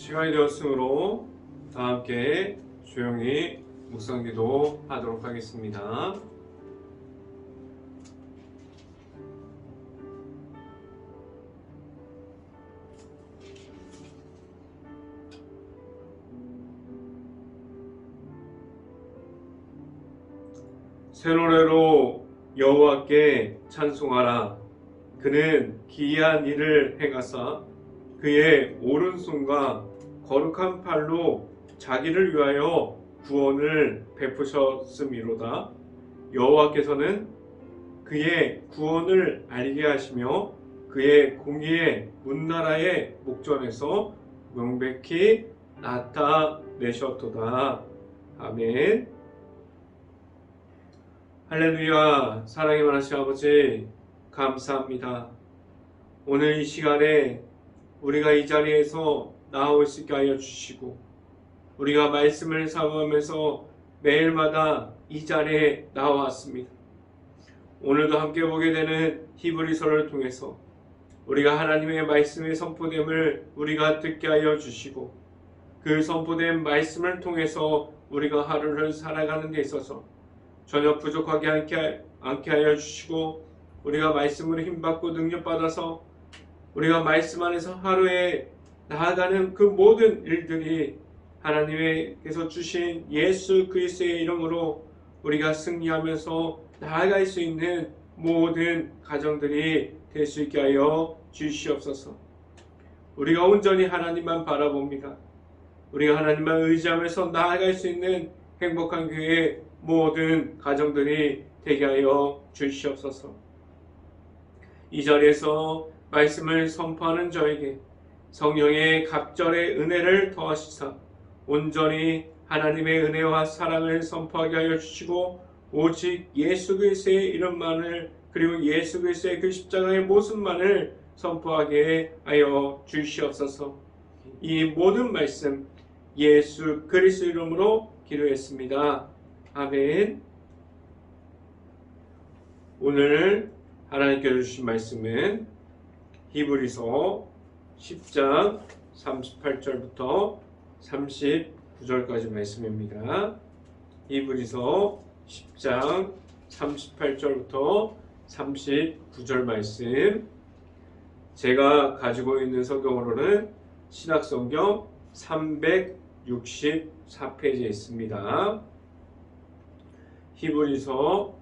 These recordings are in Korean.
시간이 되었으므로 다 함께 조용히 묵상기도 하도록 하겠습니다. 새 노래로 여호와께 찬송하라. 그는 기이한 일을 행하사 그의 오른손과 거룩한 팔로 자기를 위하여 구원을 베푸셨음이로다. 여호와께서는 그의 구원을 알게 하시며 그의 공의의 문나라의 목전에서 명백히 나타내셨도다. 아멘. 할렐루야. 사랑의 많으신 아버지 감사합니다. 오늘 이 시간에 우리가 이 자리에서 나올 수 있게 하여 주시고 우리가 말씀을 사모하면서 매일마다 이 자리에 나와왔습니다. 오늘도 함께 보게 되는 히브리서를 통해서 우리가 하나님의 말씀의 선포됨을 우리가 듣게 하여 주시고 그 선포된 말씀을 통해서 우리가 하루를 살아가는 데 있어서 전혀 부족하게 않게 하여 주시고 우리가 말씀으로 힘받고 능력받아서 우리가 말씀 안에서 하루에 나아가는 그 모든 일들이 하나님께서 주신 예수 그리스도의 이름으로 우리가 승리하면서 나아갈 수 있는 모든 가정들이 될 수 있게 하여 주시옵소서. 우리가 온전히 하나님만 바라봅니다. 우리가 하나님만 의지하면서 나아갈 수 있는 행복한 교회의 모든 가정들이 되게 하여 주시옵소서. 이 자리에서 말씀을 선포하는 저에게 성령의 갑절의 은혜를 더하시사 온전히 하나님의 은혜와 사랑을 선포하게 하여 주시고 오직 예수 그리스도의 이름만을 그리고 예수 그리스도의 그 십자가의 모습만을 선포하게 하여 주시옵소서. 이 모든 말씀 예수 그리스도 이름으로 기도했습니다. 아멘. 오늘 하나님께 주신 말씀은 히브리서 10장 38절부터 39절까지 말씀입니다. 히브리서 10장 38절부터 39절 말씀, 제가 가지고 있는 성경으로는 신약성경 364페이지에 있습니다. 히브리서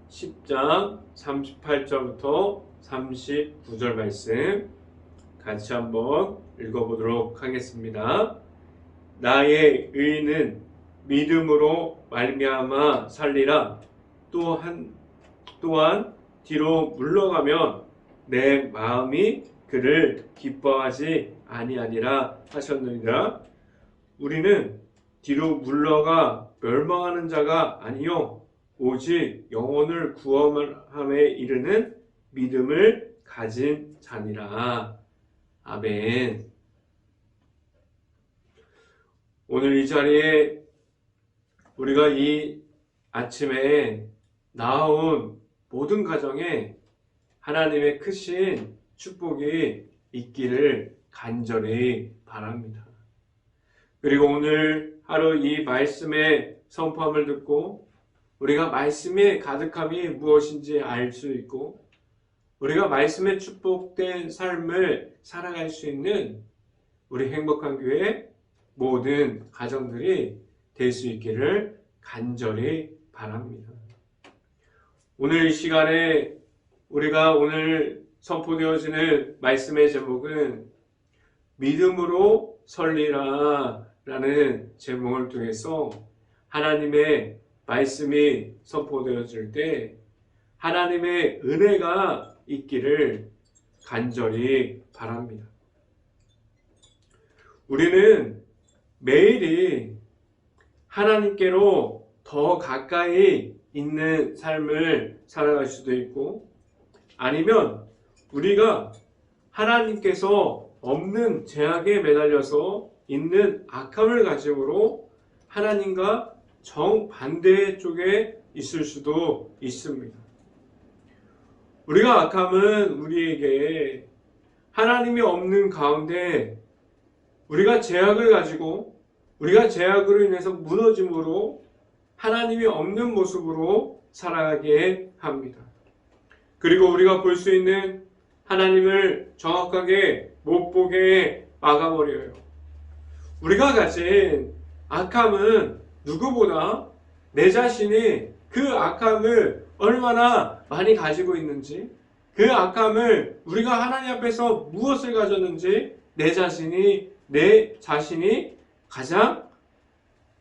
10장 38절부터 39절 말씀 같이 한번 읽어보도록 하겠습니다. 나의 의인은 믿음으로 말미암아 살리라. 또한 뒤로 물러가면 내 마음이 그를 기뻐하지 아니하니라 하셨느니라. 우리는 뒤로 물러가 멸망하는 자가 아니요 오직 영혼을 구원함에 이르는 믿음을 가진 자니라. 아멘. 오늘 이 자리에 우리가 이 아침에 나온 모든 가정에 하나님의 크신 축복이 있기를 간절히 바랍니다. 그리고 오늘 하루 이 말씀의 선포함을 듣고 우리가 말씀의 가득함이 무엇인지 알 수 있고 우리가 말씀에 축복된 삶을 살아갈 수 있는 우리 행복한 교회 모든 가정들이 될 수 있기를 간절히 바랍니다. 오늘 이 시간에 우리가 오늘 선포되어지는 말씀의 제목은 믿음으로 설리라 라는 제목을 통해서 하나님의 말씀이 선포되어질 때 하나님의 은혜가 있기를 간절히 바랍니다. 우리는 매일이 하나님께로 더 가까이 있는 삶을 살아갈 수도 있고 아니면 우리가 하나님께서 없는 죄악에 매달려서 있는 악함을 가지고 하나님과 정반대 쪽에 있을 수도 있습니다. 우리가 악함은 우리에게 하나님이 없는 가운데 우리가 죄악을 가지고 우리가 죄악으로 인해서 무너짐으로 하나님이 없는 모습으로 살아가게 합니다. 그리고 우리가 볼 수 있는 하나님을 정확하게 못 보게 막아버려요. 우리가 가진 악함은 누구보다 내 자신이 그 악함을 얼마나 많이 가지고 있는지, 그 악함을 우리가 하나님 앞에서 무엇을 가졌는지 내 자신이 가장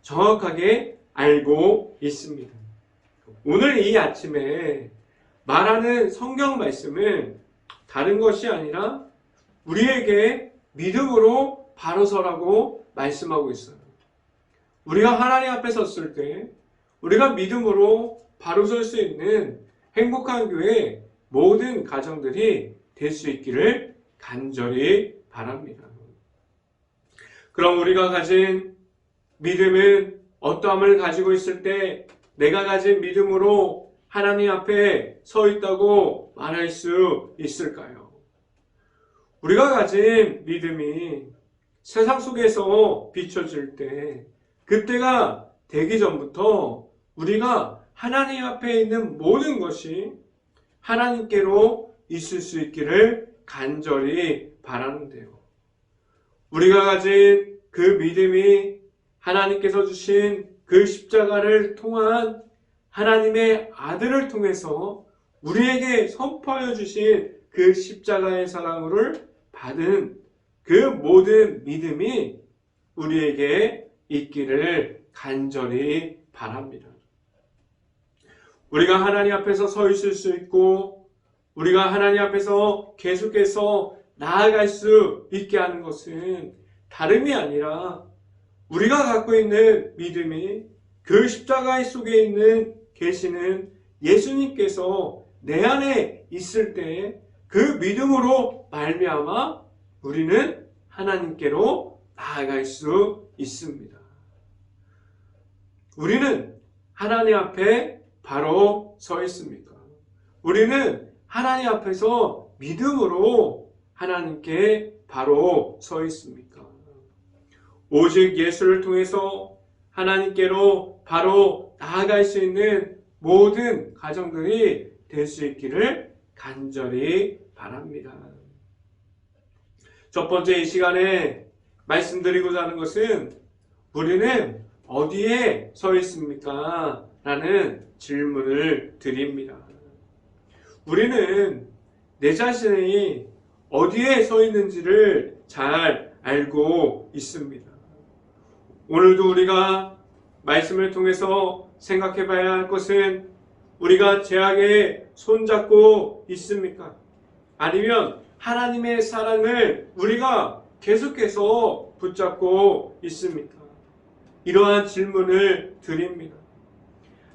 정확하게 알고 있습니다. 오늘 이 아침에 말하는 성경 말씀은 다른 것이 아니라 우리에게 믿음으로 바로 서라고 말씀하고 있어요. 우리가 하나님 앞에 섰을 때 우리가 믿음으로 바로 설 수 있는 행복한 교회 모든 가정들이 될 수 있기를 간절히 바랍니다. 그럼 우리가 가진 믿음은 어떠함을 가지고 있을 때 내가 가진 믿음으로 하나님 앞에 서 있다고 말할 수 있을까요? 우리가 가진 믿음이 세상 속에서 비춰질 때 그때가 되기 전부터 우리가 하나님 앞에 있는 모든 것이 하나님께로 있을 수 있기를 간절히 바라는데요. 우리가 가진 그 믿음이 하나님께서 주신 그 십자가를 통한 하나님의 아들을 통해서 우리에게 선포하여 주신 그 십자가의 사랑을 받은 그 모든 믿음이 우리에게 있기를 간절히 바랍니다. 우리가 하나님 앞에서 서 있을 수 있고 우리가 하나님 앞에서 계속해서 나아갈 수 있게 하는 것은 다름이 아니라 우리가 갖고 있는 믿음이 그 십자가 속에 있는 계시는 예수님께서 내 안에 있을 때 그 믿음으로 말미암아 우리는 하나님께로 나아갈 수 있습니다. 우리는 하나님 앞에 바로 서 있습니까? 우리는 하나님 앞에서 믿음으로 하나님께 바로 서 있습니까? 오직 예수를 통해서 하나님께로 바로 나아갈 수 있는 모든 가정들이 될 수 있기를 간절히 바랍니다. 첫 번째 이 시간에 말씀드리고자 하는 것은 우리는 어디에 서 있습니까? 라는 질문을 드립니다. 우리는 내 자신이 어디에 서 있는지를 잘 알고 있습니다. 오늘도 우리가 말씀을 통해서 생각해 봐야 할 것은 우리가 죄악에 손잡고 있습니까? 아니면 하나님의 사랑을 우리가 계속해서 붙잡고 있습니까? 이러한 질문을 드립니다.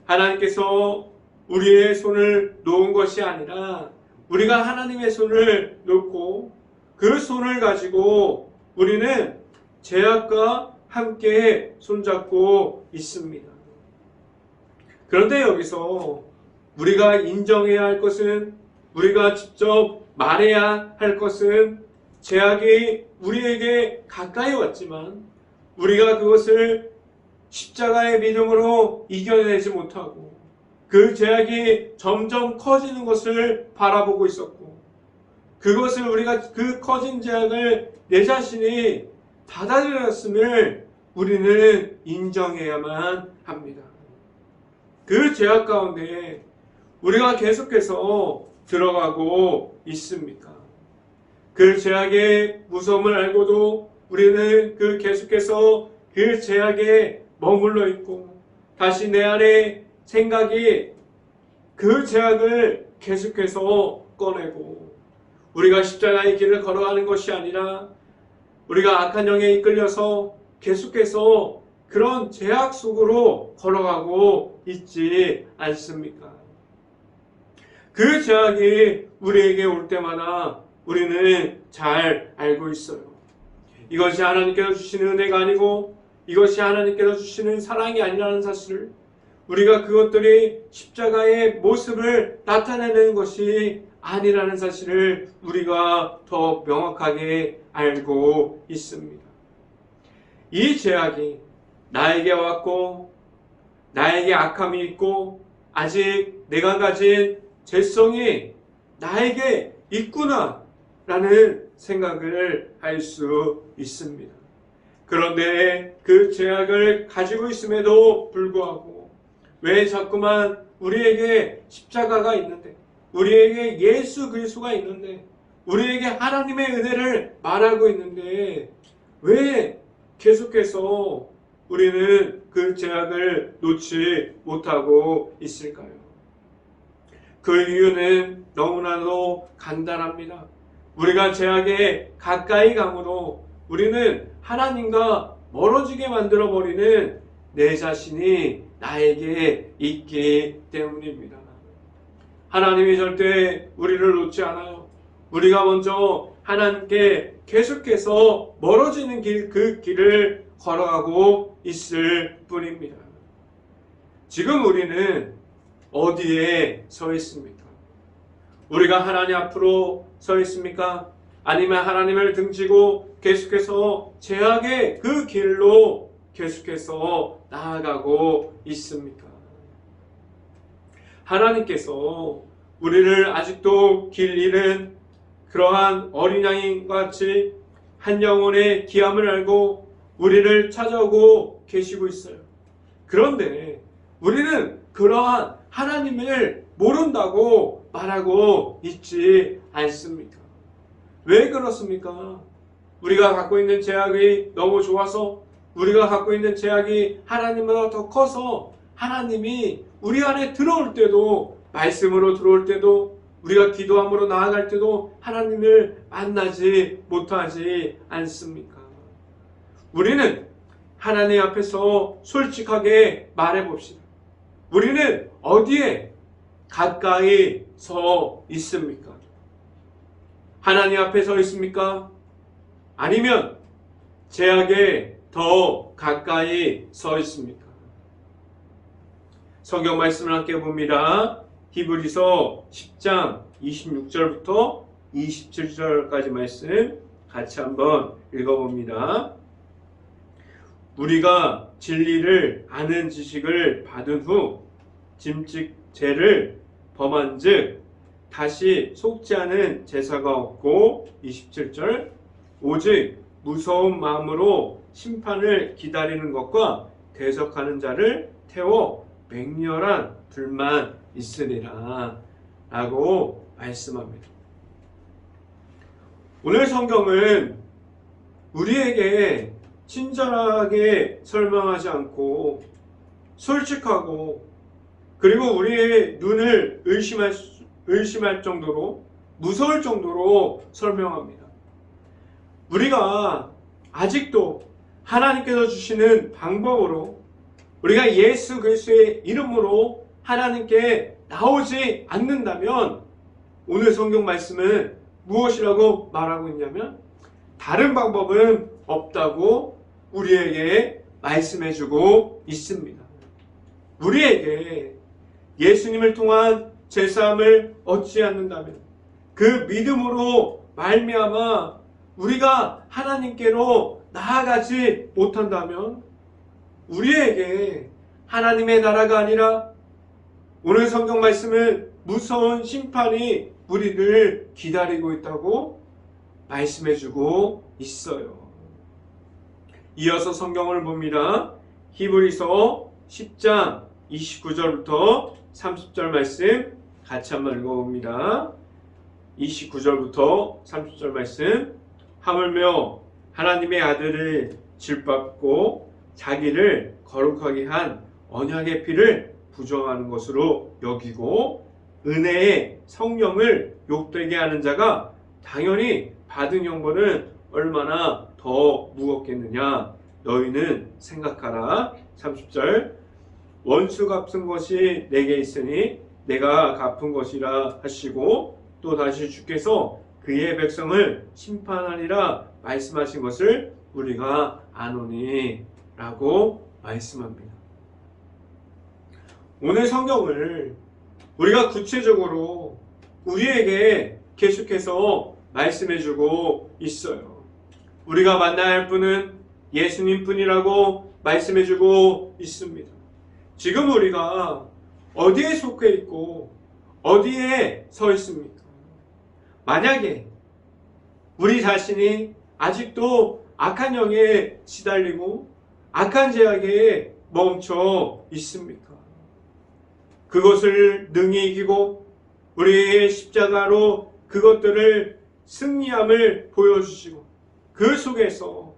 하나님께서 우리의 손을 놓은 것이 아니라 우리가 하나님의 손을 놓고 그 손을 가지고 우리는 죄악과 함께 손잡고 있습니다. 그런데 여기서 우리가 인정해야 할 것은, 우리가 직접 말해야 할 것은 죄악이 우리에게 가까이 왔지만 우리가 그것을 십자가의 믿음으로 이겨내지 못하고 그 죄악이 점점 커지는 것을 바라보고 있었고, 그것을 우리가 그 커진 죄악을 내 자신이 받아들였음을 우리는 인정해야만 합니다. 그 죄악 가운데 우리가 계속해서 들어가고 있습니까? 그 죄악의 무서움을 알고도 우리는 계속해서 그 죄악에 머물러 있고 다시 내 안에 생각이 그 죄악을 계속해서 꺼내고 우리가 십자가의 길을 걸어가는 것이 아니라 우리가 악한 영에 이끌려서 계속해서 그런 죄악 속으로 걸어가고 있지 않습니까? 그 죄악이 우리에게 올 때마다 우리는 잘 알고 있어요. 이것이 하나님께서 주시는 은혜가 아니고 이것이 하나님께서 주시는 사랑이 아니라는 사실을, 우리가 그것들이 십자가의 모습을 나타내는 것이 아니라는 사실을 우리가 더 명확하게 알고 있습니다. 이 죄악이 나에게 왔고 나에게 악함이 있고 아직 내가 가진 죄성이 나에게 있구나 라는 생각을 할 수 있습니다. 그런데 그 죄악을 가지고 있음에도 불구하고 왜 자꾸만 우리에게 십자가가 있는데, 우리에게 예수 그리스도가 있는데, 우리에게 하나님의 은혜를 말하고 있는데 왜 계속해서 우리는 그 죄악을 놓지 못하고 있을까요? 그 이유는 너무나도 간단합니다. 우리가 죄악에 가까이 감으로 우리는 하나님과 멀어지게 만들어버리는 내 자신이 나에게 있기 때문입니다. 하나님이 절대 우리를 놓지 않아요. 우리가 먼저 하나님께 계속해서 멀어지는 그 길을 걸어가고 있을 뿐입니다. 지금 우리는 어디에 서 있습니까? 우리가 하나님 앞으로 서 있습니까? 아니면 하나님을 등지고 계속해서 죄악의 그 길로 계속해서 나아가고 있습니까? 하나님께서 우리를 아직도 길 잃은 그러한 어린 양과 같이 한 영혼의 귀함을 알고 우리를 찾아오고 계시고 있어요. 그런데 우리는 그러한 하나님을 모른다고 말하고 있지 않습니까? 왜 그렇습니까? 우리가 갖고 있는 죄악이 너무 좋아서, 우리가 갖고 있는 죄악이 하나님보다 더 커서 하나님이 우리 안에 들어올 때도, 말씀으로 들어올 때도, 우리가 기도함으로 나아갈 때도 하나님을 만나지 못하지 않습니까? 우리는 하나님 앞에서 솔직하게 말해봅시다. 우리는 어디에 가까이 서 있습니까? 하나님 앞에 서 있습니까? 아니면 죄악에 더 가까이 서 있습니까? 성경 말씀을 함께 봅니다. 히브리서 10장 26절부터 27절까지 말씀 같이 한번 읽어봅니다. 우리가 진리를 아는 지식을 받은 후 짐짓 죄를 범한 즉 다시 속지 않은 제사가 없고 27절 오직 무서운 마음으로 심판을 기다리는 것과 대적하는 자를 태워 맹렬한 불만 있으리라 라고 말씀합니다. 오늘 성경은 우리에게 친절하게 설명하지 않고 솔직하고 그리고 우리의 눈을 의심할 정도로 무서울 정도로 설명합니다. 우리가 아직도 하나님께서 주시는 방법으로 우리가 예수 그리스도의 이름으로 하나님께 나오지 않는다면 오늘 성경 말씀은 무엇이라고 말하고 있냐면 다른 방법은 없다고 우리에게 말씀해주고 있습니다. 우리에게 예수님을 통한 죄사함을 얻지 않는다면 그 믿음으로 말미암아 우리가 하나님께로 나아가지 못한다면 우리에게 하나님의 나라가 아니라 오늘 성경 말씀은 무서운 심판이 우리를 기다리고 있다고 말씀해주고 있어요. 이어서 성경을 봅니다. 히브리서 10장 29절부터 30절 말씀 같이 한번 읽어봅니다. 29절부터 30절 말씀 하물며 하나님의 아들을 질밟고 자기를 거룩하게 한 언약의 피를 부정하는 것으로 여기고 은혜의 성령을 욕되게 하는 자가 당연히 받은 형벌은 얼마나 더 무겁겠느냐 너희는 생각하라. 30절 원수 갚은 것이 내게 있으니 내가 갚은 것이라 하시고 또 다시 주께서 그의 백성을 심판하리라 말씀하신 것을 우리가 아노니 라고 말씀합니다. 오늘 성경을 우리가 구체적으로 우리에게 계속해서 말씀해주고 있어요. 우리가 만나야 할 분은 예수님뿐이라고 말씀해주고 있습니다. 지금 우리가 어디에 속해 있고 어디에 서 있습니까? 만약에 우리 자신이 아직도 악한 영에 시달리고 악한 죄악에 멈춰 있습니까? 그것을 능히 이기고 우리의 십자가로 그것들을 승리함을 보여주시고 그 속에서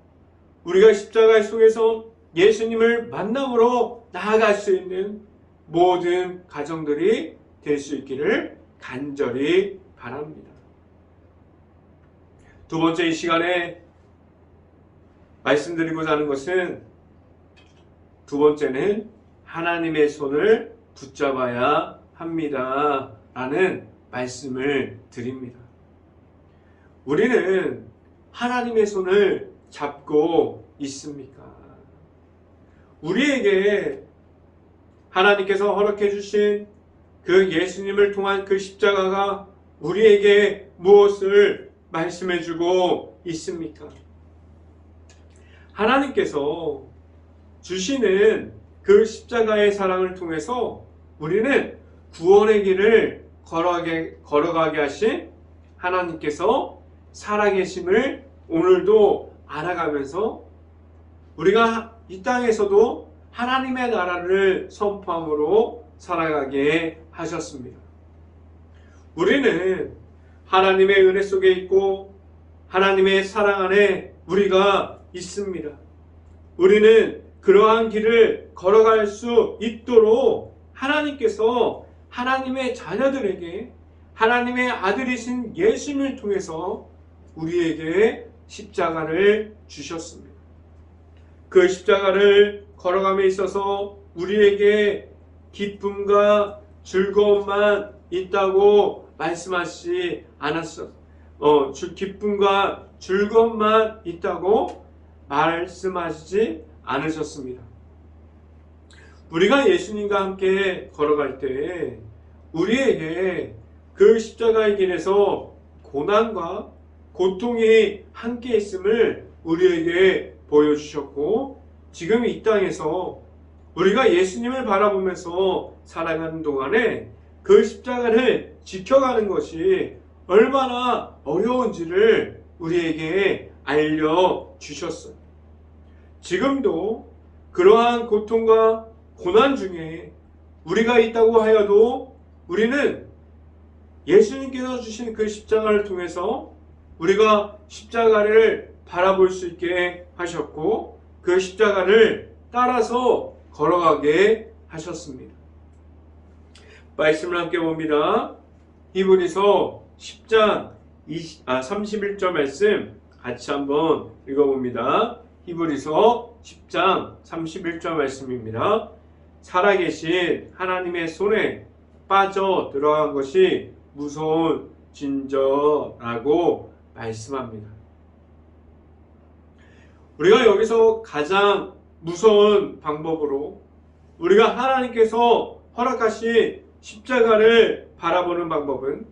우리가 십자가 속에서 예수님을 만남으로 나아갈 수 있는 모든 가정들이 될 수 있기를 간절히 바랍니다. 두 번째 이 시간에 말씀드리고자 하는 것은 두 번째는 하나님의 손을 붙잡아야 합니다. 라는 말씀을 드립니다. 우리는 하나님의 손을 잡고 있습니까? 우리에게 하나님께서 허락해 주신 그 예수님을 통한 그 십자가가 우리에게 무엇을 말씀해 주고 있습니까? 하나님께서 주시는 그 십자가의 사랑을 통해서 우리는 구원의 길을 걸어가게 하신 하나님께서 살아계심을 오늘도 알아가면서 우리가 이 땅에서도 하나님의 나라를 선포함으로 살아가게 하셨습니다. 우리는 하나님의 은혜 속에 있고 하나님의 사랑 안에 우리가 있습니다. 우리는 그러한 길을 걸어갈 수 있도록 하나님께서 하나님의 자녀들에게 하나님의 아들이신 예수님을 통해서 우리에게 십자가를 주셨습니다. 그 십자가를 걸어감에 있어서 우리에게 기쁨과 즐거움만 있다고 말씀하시지 않았어. 기쁨과 즐거움만 있다고 말씀하시지 않으셨습니다. 우리가 예수님과 함께 걸어갈 때 우리에게 그 십자가의 길에서 고난과 고통이 함께 있음을 우리에게 보여주셨고 지금 이 땅에서 우리가 예수님을 바라보면서 살아가는 동안에 그 십자가를 지켜가는 것이 얼마나 어려운지를 우리에게 알려주셨어요. 지금도 그러한 고통과 고난 중에 우리가 있다고 하여도 우리는 예수님께서 주신 그 십자가를 통해서 우리가 십자가를 바라볼 수 있게 하셨고 그 십자가를 따라서 걸어가게 하셨습니다. 말씀을 함께 봅니다. 히브리서 10장 31절 말씀 같이 한번 읽어봅니다. 히브리서 10장 31절 말씀입니다. 살아계신 하나님의 손에 빠져 들어간 것이 무서운 진저라고 말씀합니다. 우리가 여기서 가장 무서운 방법으로 우리가 하나님께서 허락하신 십자가를 바라보는 방법은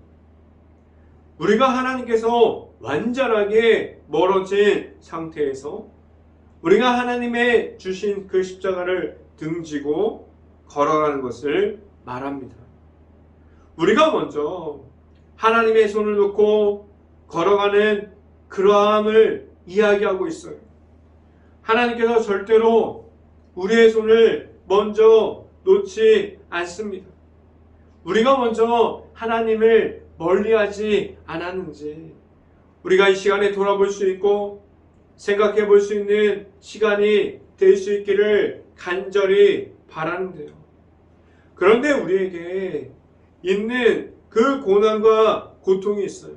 우리가 하나님께서 완전하게 멀어진 상태에서 우리가 하나님의 주신 그 십자가를 등지고 걸어가는 것을 말합니다. 우리가 먼저 하나님의 손을 놓고 걸어가는 그러함을 이야기하고 있어요. 하나님께서 절대로 우리의 손을 먼저 놓지 않습니다. 우리가 먼저 하나님을 멀리하지 않았는지 우리가 이 시간에 돌아볼 수 있고 생각해 볼 수 있는 시간이 될 수 있기를 간절히 바라는데요. 그런데 우리에게 있는 그 고난과 고통이 있어요.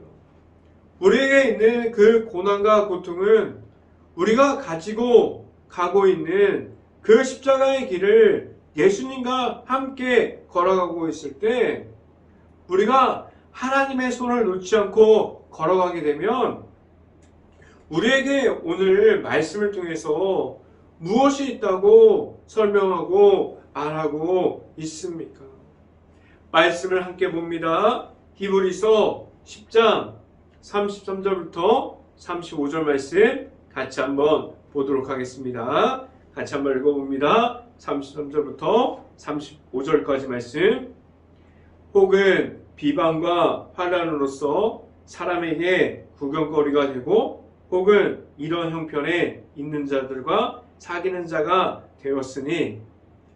우리에게 있는 그 고난과 고통은 우리가 가지고 가고 있는 그 십자가의 길을 예수님과 함께 걸어가고 있을 때 우리가 하나님의 손을 놓지 않고 걸어가게 되면 우리에게 오늘 말씀을 통해서 무엇이 있다고 설명하고 말하고 있습니까? 말씀을 함께 봅니다. 히브리서 10장 33절부터 35절 말씀 같이 한번 보도록 하겠습니다. 같이 한번 읽어봅니다. 33절부터 35절까지 말씀. 혹은 비방과 환난으로서 사람에게 구경거리가 되고 혹은 이런 형편에 있는 자들과 사귀는 자가 되었으니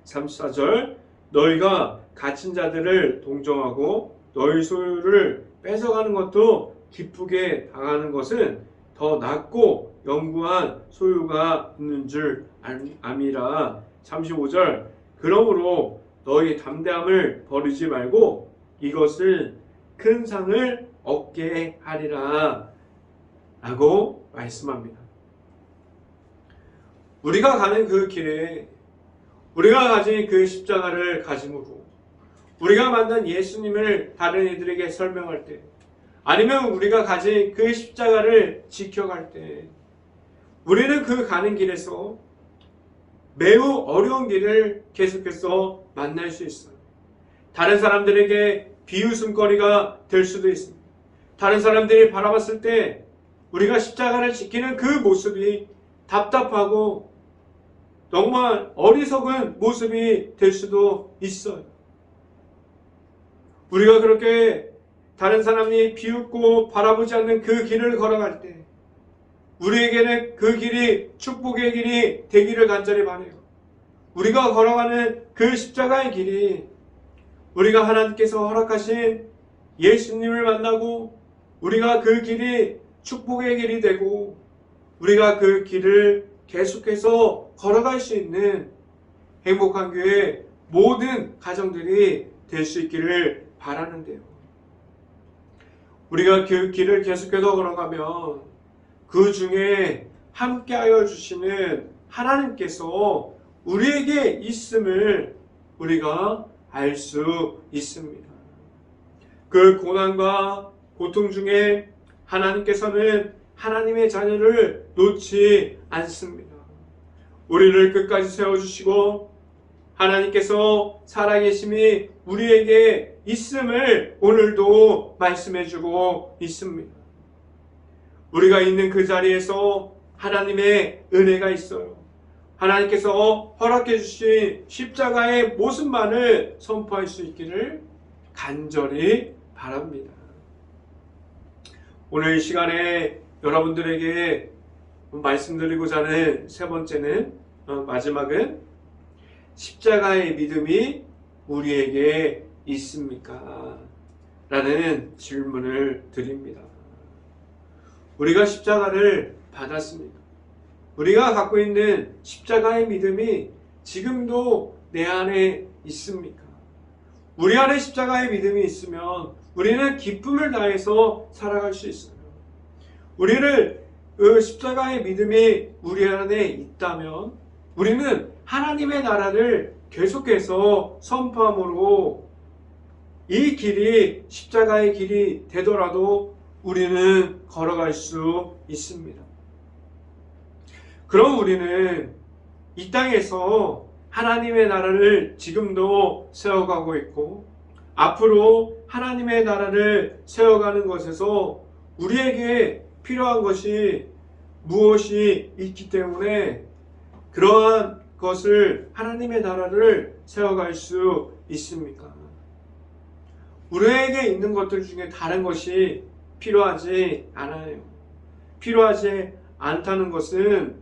34절 너희가 갇힌 자들을 동정하고 너희 소유를 뺏어가는 것도 기쁘게 당하는 것은 더 낫고 영구한 소유가 있는 줄 암이라. 35절 그러므로 너희 담대함을 버리지 말고 이것을 큰 상을 얻게 하리라 라고 말씀합니다. 우리가 가는 그 길에 우리가 가진 그 십자가를 가짐으로 우리가 만난 예수님을 다른 이들에게 설명할 때 아니면 우리가 가진 그 십자가를 지켜갈 때 우리는 그 가는 길에서 매우 어려운 길을 계속해서 만날 수 있어요. 다른 사람들에게 비웃음거리가 될 수도 있습니다. 다른 사람들이 바라봤을 때 우리가 십자가를 지키는 그 모습이 답답하고 정말 어리석은 모습이 될 수도 있어요. 우리가 그렇게 다른 사람이 비웃고 바라보지 않는 그 길을 걸어갈 때 우리에게는 그 길이 축복의 길이 되기를 간절히 바라요. 우리가 걸어가는 그 십자가의 길이 우리가 하나님께서 허락하신 예수님을 만나고 우리가 그 길이 축복의 길이 되고 우리가 그 길을 계속해서 걸어갈 수 있는 행복한 교회 모든 가정들이 될 수 있기를 바라는데요. 우리가 그 길을 계속해서 걸어가면 그 중에 함께하여 주시는 하나님께서 우리에게 있음을 우리가 알 수 있습니다. 그 고난과 고통 중에 하나님께서는 하나님의 자녀를 놓지 않습니다. 우리를 끝까지 세워주시고 하나님께서 살아계심이 우리에게 있음을 오늘도 말씀해주고 있습니다. 우리가 있는 그 자리에서 하나님의 은혜가 있어요. 하나님께서 허락해 주신 십자가의 모습만을 선포할 수 있기를 간절히 바랍니다. 오늘 이 시간에 여러분들에게 말씀드리고자 하는 세 번째는 마지막은 십자가의 믿음이 우리에게 있습니까? 라는 질문을 드립니다. 우리가 십자가를 받았습니다. 우리가 갖고 있는 십자가의 믿음이 지금도 내 안에 있습니까? 우리 안에 십자가의 믿음이 있으면 우리는 기쁨을 다해서 살아갈 수 있어요. 우리를 그 십자가의 믿음이 우리 안에 있다면 우리는 하나님의 나라를 계속해서 선포함으로 이 길이 십자가의 길이 되더라도 우리는 걸어갈 수 있습니다. 그럼 우리는 이 땅에서 하나님의 나라를 지금도 세워가고 있고 앞으로 하나님의 나라를 세워가는 것에서 우리에게 필요한 것이 무엇이 있기 때문에 그러한 것을 하나님의 나라를 세워갈 수 있습니까? 우리에게 있는 것들 중에 다른 것이 필요하지 않아요. 필요하지 않다는 것은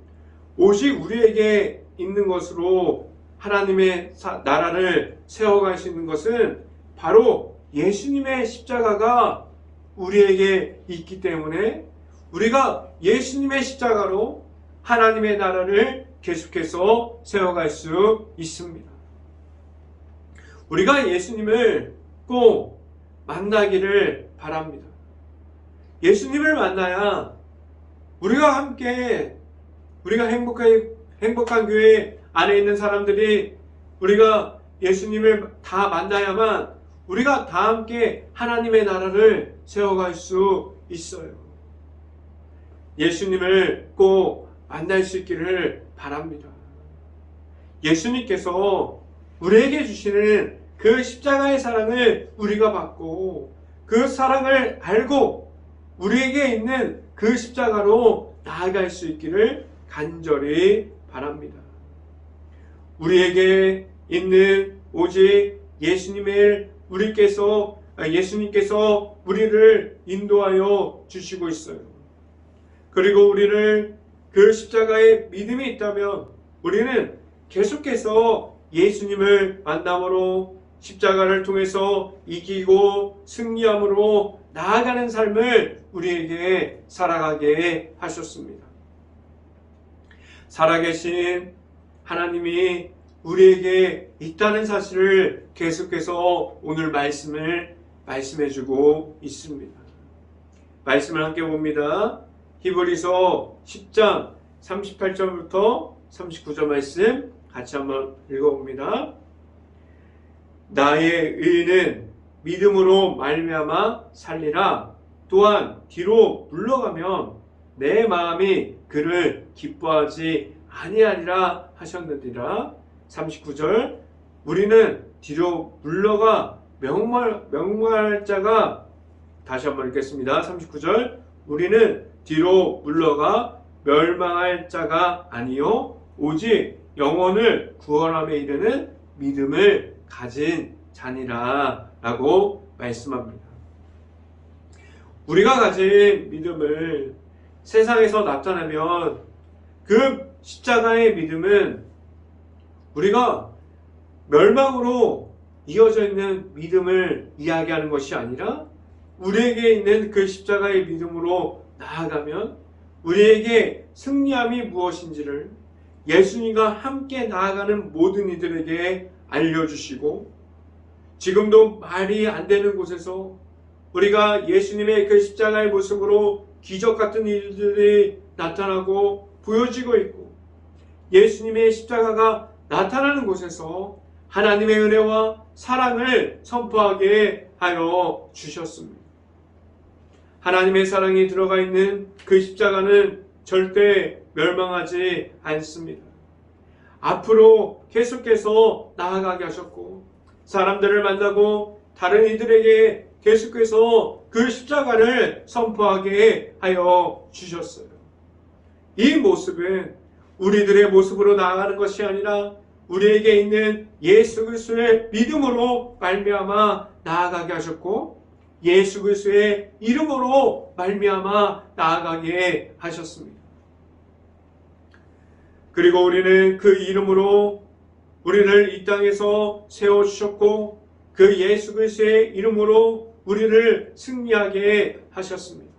오직 우리에게 있는 것으로 하나님의 나라를 세워갈 수 있는 것은 바로 예수님의 십자가가 우리에게 있기 때문에 우리가 예수님의 십자가로 하나님의 나라를 계속해서 세워갈 수 있습니다. 우리가 예수님을 꼭 만나기를 바랍니다. 예수님을 만나야 우리가 함께 우리가 행복한 교회 안에 있는 사람들이 우리가 예수님을 다 만나야만 우리가 다 함께 하나님의 나라를 세워갈 수 있어요. 예수님을 꼭 만날 수 있기를 바랍니다. 예수님께서 우리에게 주시는 그 십자가의 사랑을 우리가 받고 그 사랑을 알고 우리에게 있는 그 십자가로 나아갈 수 있기를 간절히 바랍니다. 우리에게 있는 오직 예수님께서 우리를 인도하여 주시고 있어요. 그리고 우리를 그 십자가의 믿음이 있다면 우리는 계속해서 예수님을 만남으로 십자가를 통해서 이기고 승리함으로 나아가는 삶을 우리에게 살아가게 하셨습니다. 살아계신 하나님이 우리에게 있다는 사실을 계속해서 오늘 말씀해주고 있습니다. 말씀을 함께 봅니다. 히브리서 10장 38절부터 39절 말씀 같이 한번 읽어봅니다. 나의 의는 믿음으로 말미암아 살리라. 또한 뒤로 물러가면 내 마음이 그를 기뻐하지 아니하리라 하셨느니라. 39절 우리는 뒤로 물러가 명망할 자가 다시 한번 읽겠습니다. 39절 우리는 뒤로 물러가 멸망할 자가 아니요 오직 영혼을 구원함에 이르는 믿음을 가진 자니라 라고 말씀합니다. 우리가 가진 믿음을 세상에서 나타내면 그 십자가의 믿음은 우리가 멸망으로 이어져 있는 믿음을 이야기하는 것이 아니라 우리에게 있는 그 십자가의 믿음으로 나아가면 우리에게 승리함이 무엇인지를 예수님과 함께 나아가는 모든 이들에게 알려주시고 지금도 말이 안 되는 곳에서 우리가 예수님의 그 십자가의 모습으로 기적 같은 일들이 나타나고 보여지고 있고 예수님의 십자가가 나타나는 곳에서 하나님의 은혜와 사랑을 선포하게 하여 주셨습니다. 하나님의 사랑이 들어가 있는 그 십자가는 절대 멸망하지 않습니다. 앞으로 계속해서 나아가게 하셨고 사람들을 만나고 다른 이들에게 계속해서 그 십자가를 선포하게 하여 주셨어요. 이 모습은 우리들의 모습으로 나아가는 것이 아니라 우리에게 있는 예수 그리스도의 믿음으로 말미암아 나아가게 하셨고 예수 그리스도의 이름으로 말미암아 나아가게 하셨습니다. 그리고 우리는 그 이름으로 우리를 이 땅에서 세워주셨고 그 예수 그리스도의 이름으로 우리를 승리하게 하셨습니다.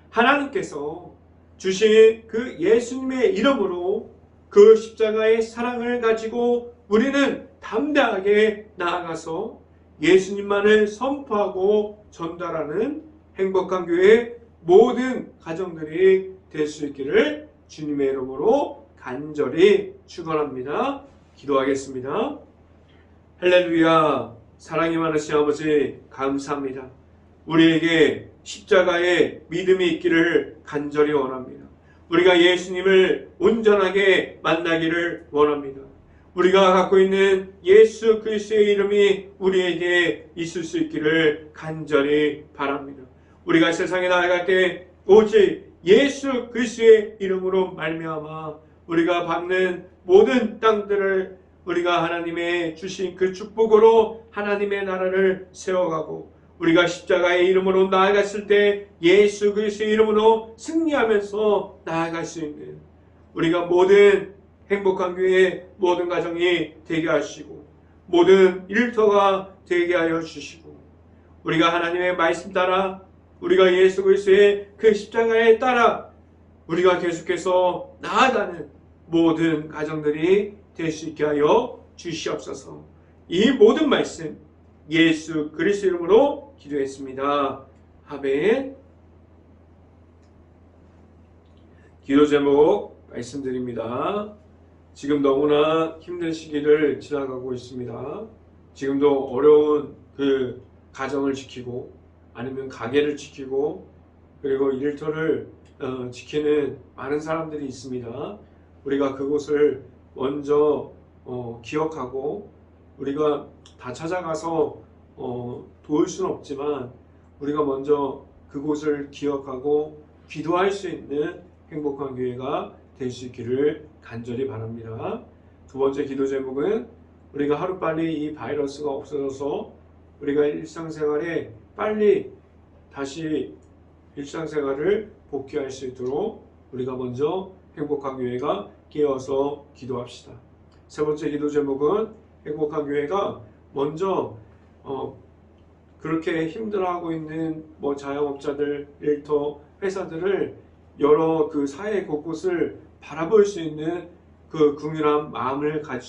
하나님께서 주신 그 예수님의 이름으로 그 십자가의 사랑을 가지고 우리는 담대하게 나아가서 예수님만을 선포하고 전달하는 행복한 교회 모든 가정들이 될 수 있기를 주님의 이름으로 간절히 축원합니다. 기도하겠습니다. 할렐루야. 사랑이 많으신 아버지 감사합니다. 우리에게 십자가의 믿음이 있기를 간절히 원합니다. 우리가 예수님을 온전하게 만나기를 원합니다. 우리가 갖고 있는 예수 그리스도의 이름이 우리에게 있을 수 있기를 간절히 바랍니다. 우리가 세상에 나아갈 때 오직 예수 그리스도의 이름으로 말미암아 우리가 받는 모든 땅들을 우리가 하나님의 주신 그 축복으로 하나님의 나라를 세워가고 우리가 십자가의 이름으로 나아갔을 때 예수 그리스도의 이름으로 승리하면서 나아갈 수 있는 우리가 모든 행복한 교회 모든 가정이 되게 하시고 모든 일터가 되게 하여 주시고 우리가 하나님의 말씀 따라 우리가 예수 그리스도의 그 십자가에 따라 우리가 계속해서 나아가는 모든 가정들이 될 수 있게 하여 주시옵소서. 이 모든 말씀 예수 그리스도 이름으로 기도했습니다. 아멘. 기도 제목 말씀드립니다. 지금 너무나 힘든 시기를 지나가고 있습니다. 지금도 어려운 그 가정을 지키고 아니면 가게를 지키고 그리고 일터를 지키는 많은 사람들이 있습니다. 우리가 그곳을 먼저 기억하고 우리가 다 찾아가서 도울 수는 없지만 우리가 먼저 그곳을 기억하고 기도할 수 있는 행복한 교회가 될 수 있기를 간절히 바랍니다. 두 번째 기도 제목은 우리가 하루빨리 이 바이러스가 없어져서 우리가 일상생활에 빨리 다시 일상생활을 복귀할 수 있도록 우리가 먼저 행복한 교회가 깨어서 기도합시다. 세 번째 기도 제목은 행복한 교회가 먼저 그렇게 힘들어하고 있는 자영업자들, 일터, 회사들을 여러 그 사회 곳곳을 바라볼 수 있는 그 긍휼한 마음을 가질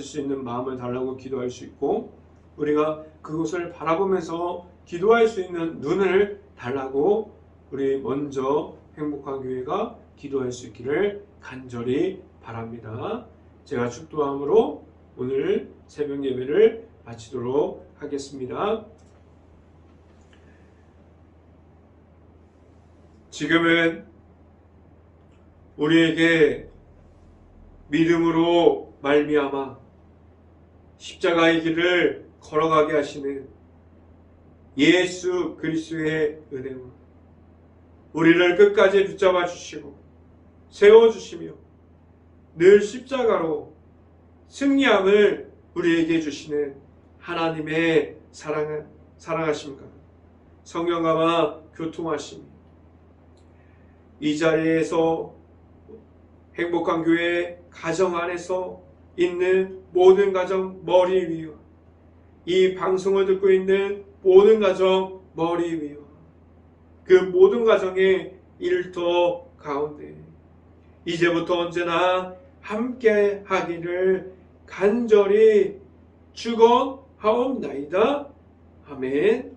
수 있는 마음을 달라고 기도할 수 있고, 우리가 그곳을 바라보면서 기도할 수 있는 눈을 달라고 우리 먼저 행복한 교회가 기도할 수 있기를 간절히 바랍니다. 제가 축도함으로 오늘 새벽 예배를 마치도록 하겠습니다. 지금은 우리에게 믿음으로 말미암아 십자가의 길을 걸어가게 하시는 예수 그리스도의 은혜와 우리를 끝까지 붙잡아 주시고 세워주시며 늘 십자가로 승리함을 우리에게 주시는 하나님의 사랑하심과 성령과 교통하심이 이 자리에서 행복한 교회 가정 안에서 있는 모든 가정 머리 위와 이 방송을 듣고 있는 모든 가정 머리 위와 그 모든 가정의 일터 가운데 이제부터 언제나 함께 하기를 간절히 축원하옵나이다. 아멘.